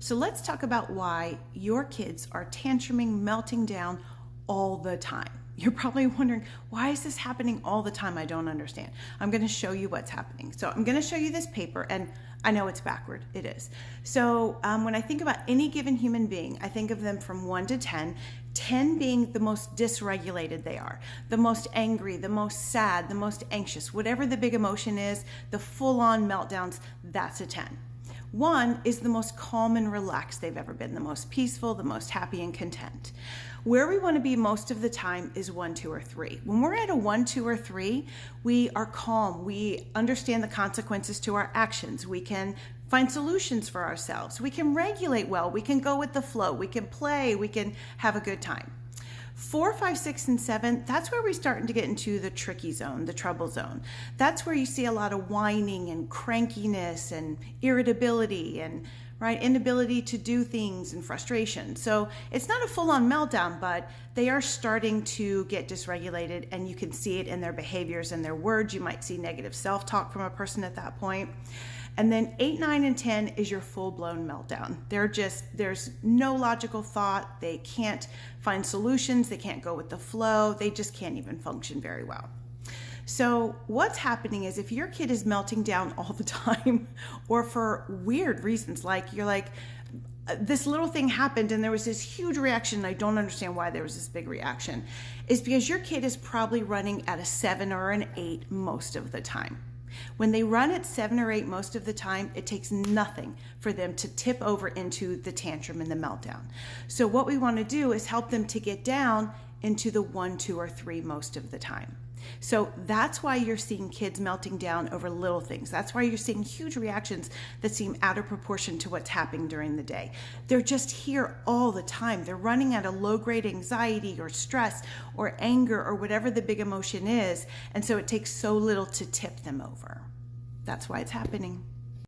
So let's talk about why your kids are tantruming, melting down all the time. You're probably wondering, why is this happening all the time? I don't understand. I'm going to show you what's happening. So I'm going to show you this paper, and I know it's backward. It is. So when I think about any given human being, I think of them from 1 to 10, 10 being the most dysregulated they are, the most angry, the most sad, the most anxious, whatever the big emotion is, the full-on meltdowns, that's a 10. 1 is the most calm and relaxed they've ever been, the most peaceful, the most happy and content. Where we want to be most of the time is 1, 2, or 3. When we're at a 1, 2, or 3, we are calm. We understand the consequences to our actions. We can find solutions for ourselves. We can regulate well. We can go with the flow. We can play. We can have a good time. 4, 5, 6, and 7, that's where we're starting to get into the tricky zone, the trouble zone. That's where you see a lot of whining and crankiness and irritability and inability to do things and frustration. So it's not a full-on meltdown, but they are starting to get dysregulated, and you can see it in their behaviors and their words. You might see negative self-talk from a person at that point. And then 8, 9, and 10 is your full-blown meltdown. There's no logical thought. They can't find solutions. They can't go with the flow. They just can't even function very well. So what's happening is if your kid is melting down all the time, or for weird reasons, like you're like, this little thing happened and there was this huge reaction, and I don't understand why there was this big reaction, is because your kid is probably running at a 7 or an 8 most of the time. When they run at 7 or 8 most of the time, it takes nothing for them to tip over into the tantrum and the meltdown. So what we want to do is help them to get down into the 1, 2, or 3 most of the time. So that's why you're seeing kids melting down over little things. That's why you're seeing huge reactions that seem out of proportion to what's happening during the day. They're just here all the time. They're running at a low-grade anxiety or stress or anger or whatever the big emotion is, and so it takes so little to tip them over. That's why it's happening.